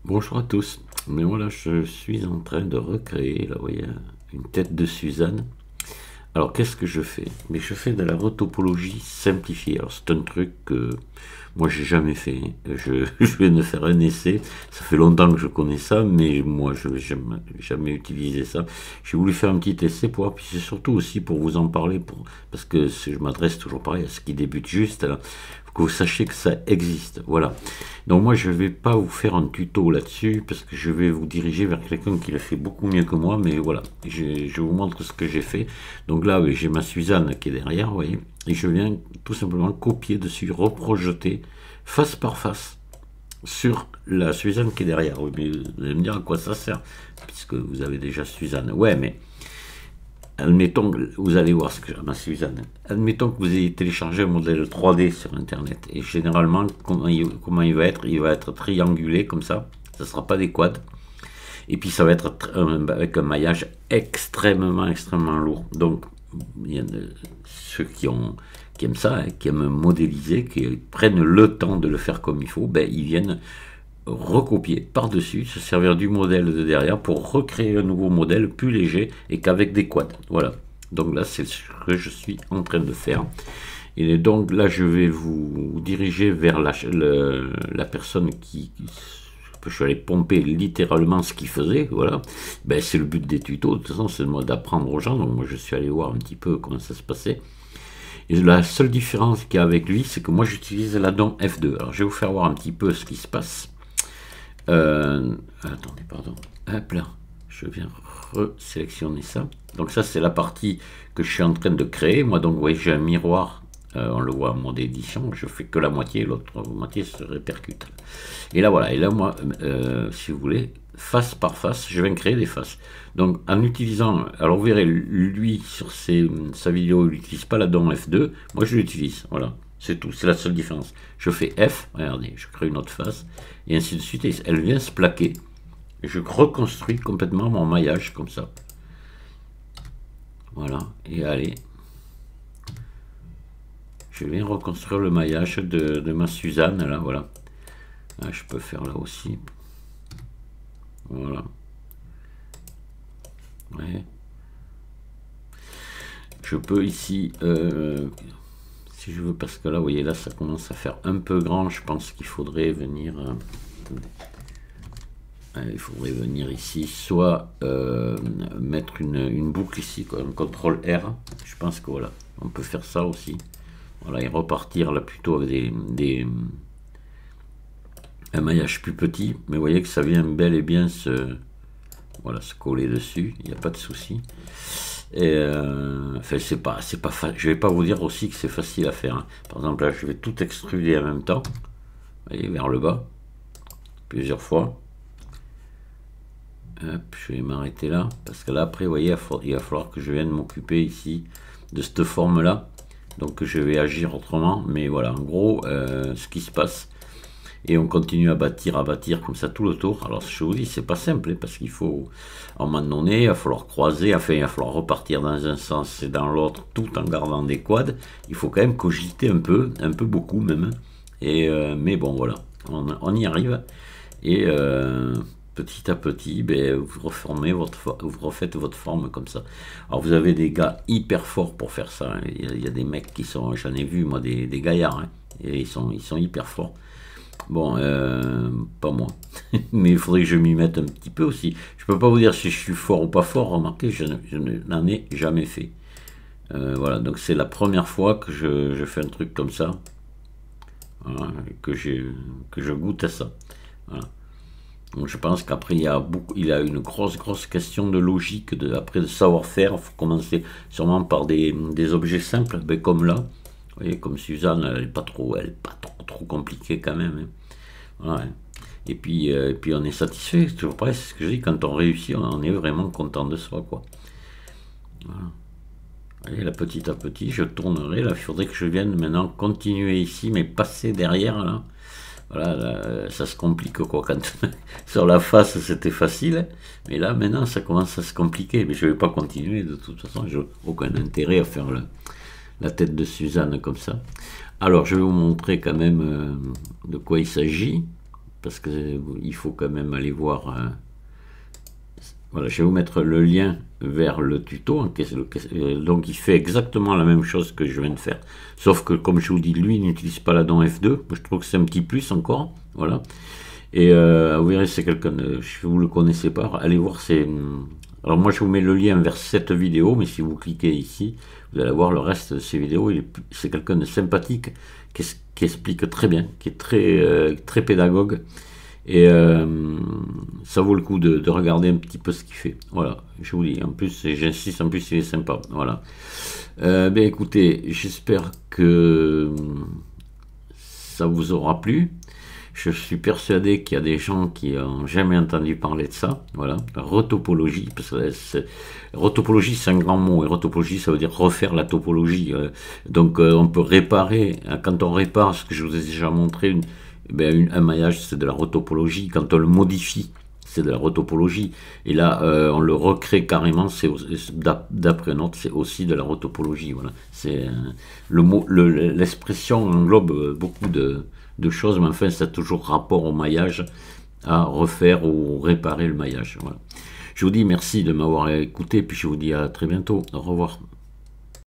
Bonjour à tous. Mais voilà, je suis en train de recréer, là, vous voyez, une tête de Suzanne. Alors, qu'est-ce que je fais? Mais je fais de la retopologie simplifiée. Alors, c'est un truc que moi, j'ai jamais fait. Je viens de faire un essai. Ça fait longtemps que je connais ça, mais moi, je n'ai jamais utilisé ça. J'ai voulu faire un petit essai pour voir, puis c'est surtout aussi pour vous en parler, parce que je m'adresse toujours pareil à ceux qui débutent juste, là, que vous sachiez que ça existe. Voilà. Donc moi, je ne vais pas vous faire un tuto là-dessus, parce que je vais vous diriger vers quelqu'un qui le fait beaucoup mieux que moi, mais voilà, je vous montre ce que j'ai fait. Donc là, oui, j'ai ma Suzanne qui est derrière, vous voyez, et je viens tout simplement copier dessus, reprojeter face par face sur la Suzanne qui est derrière. Oui, mais vous allez me dire à quoi ça sert, puisque vous avez déjà Suzanne. Ouais, mais admettons que vous allez voir ce que j'ai ma Suzanne. Admettons que vous ayez téléchargé un modèle 3D sur Internet. Et généralement, comment il va être? Il va être triangulé comme ça. Ça ne sera pas des quads. Et puis ça va être avec un maillage extrêmement lourd. Donc, il y a ceux qui aiment ça, hein, qui aiment modéliser, qui prennent le temps de le faire comme il faut, ben, ils viennent recopier par-dessus, se servir du modèle de derrière pour recréer un nouveau modèle plus léger et qu'avec des quads. Voilà. Donc là, c'est ce que je suis en train de faire. Et donc là, je vais vous diriger vers la personne qui je suis allé pomper littéralement ce qu'il faisait, voilà. Ben, c'est le but des tutos, de toute façon, c'est d'apprendre aux gens, donc moi je suis allé voir un petit peu comment ça se passait. Et la seule différence qu'il y a avec lui, c'est que moi j'utilise l'addon F2. Alors je vais vous faire voir un petit peu ce qui se passe. Attendez, pardon. Hop là, je viens resélectionner ça. Donc ça c'est la partie que je suis en train de créer. Moi donc vous voyez j'ai un miroir, on le voit en mode édition, je fais que la moitié, l'autre moitié se répercute. Et là voilà, et là moi, si vous voulez, face par face, je viens créer des faces. Donc en utilisant, alors vous verrez, lui sur sa vidéo, il n'utilise pas l'addon F2, moi je l'utilise, voilà. C'est tout, c'est la seule différence. Je fais F, regardez, je crée une autre face, et ainsi de suite, et elle vient se plaquer. Et je reconstruis complètement mon maillage comme ça. Voilà, et allez. Je viens reconstruire le maillage de ma Suzanne, là, voilà. Ah, je peux faire là aussi. Voilà. Ouais. Je peux ici, si je veux, parce que là, vous voyez, là, ça commence à faire un peu grand. Je pense qu'il faudrait venir... il faudrait venir ici, soit mettre une boucle ici, quoi, un CTRL R. Je pense que voilà, on peut faire ça aussi. Voilà, et repartir là plutôt avec un maillage plus petit. Mais vous voyez que ça vient bel et bien voilà, se coller dessus. Il n'y a pas de souci. Et enfin, je vais pas vous dire aussi que c'est facile à faire, hein. Par exemple, là, je vais tout extruder en même temps. Vous voyez, vers le bas, plusieurs fois. Hop, je vais m'arrêter là, parce que là, après, vous voyez, il va falloir que je vienne m'occuper ici de cette forme-là. Donc, je vais agir autrement. Mais voilà, en gros, ce qui se passe. Et on continue à bâtir comme ça tout le tour. Alors je vous dis, c'est pas simple, hein, parce qu'il faut, à un moment donné, il va falloir croiser, enfin il va falloir repartir dans un sens et dans l'autre, tout en gardant des quads. Il faut quand même cogiter un peu beaucoup même. Et mais bon voilà, on y arrive. Et petit à petit, ben, vous refaites votre forme comme ça. Alors vous avez des gars hyper forts pour faire ça, hein. Il y a des mecs qui sont, j'en ai vu moi, des gaillards, hein, et ils sont hyper forts. Bon, pas moi. Mais il faudrait que je m'y mette un petit peu aussi. Je peux pas vous dire si je suis fort ou pas fort. Remarquez, je n'en ai jamais fait. Voilà, donc c'est la première fois que je fais un truc comme ça. Voilà, que je goûte à ça. Voilà. Donc je pense qu'après il y a une grosse question de logique, après de savoir-faire. Il faut commencer sûrement par des objets simples, ben comme là. Vous voyez, comme Suzanne, elle n'est pas trop compliquée quand même, hein. Voilà. Et puis on est satisfait, c'est toujours pareil, c'est ce que je dis, quand on réussit, on est vraiment content de soi, quoi. Voilà. Allez, là, petit à petit, je tournerai, là, il faudrait que je vienne maintenant continuer ici, mais passer derrière, là. Voilà, là, ça se complique, quoi. Quand sur la face, c'était facile, mais là, maintenant, ça commence à se compliquer, mais je ne vais pas continuer, de toute façon, j'ai aucun intérêt à faire la tête de Suzanne comme ça. Alors, je vais vous montrer quand même de quoi il s'agit. parce que il faut quand même aller voir. Voilà, je vais vous mettre le lien vers le tuto. Donc il fait exactement la même chose que je viens de faire. Sauf que comme je vous dis, lui il n'utilise pas l'addon F2. Je trouve que c'est un petit plus encore. Voilà. Et vous verrez, c'est quelqu'un, si vous ne le connaissez pas, allez voir ses... Alors moi je vous mets le lien vers cette vidéo, mais si vous cliquez ici, vous allez voir le reste de ces vidéos. C'est quelqu'un de sympathique, qui explique très bien, qui est très pédagogue. Et ça vaut le coup de regarder un petit peu ce qu'il fait. Voilà, je vous dis, en plus, j'insiste, en plus il est sympa. Voilà. Ben écoutez, j'espère que ça vous aura plu. Je suis persuadé qu'il y a des gens qui n'ont jamais entendu parler de ça. Voilà, la retopologie, parce que retopologie c'est un grand mot, et retopologie ça veut dire refaire la topologie. Donc on peut réparer, quand on répare, ce que je vous ai déjà montré, un maillage c'est de la retopologie, quand on le modifie, c'est de la retopologie, et là on le recrée carrément, d'après notre, c'est aussi de la retopologie. Voilà, c'est l'expression englobe beaucoup de choses, mais enfin ça a toujours rapport au maillage, à refaire ou réparer le maillage. Voilà. Je vous dis merci de m'avoir écouté, puis je vous dis à très bientôt. Au revoir.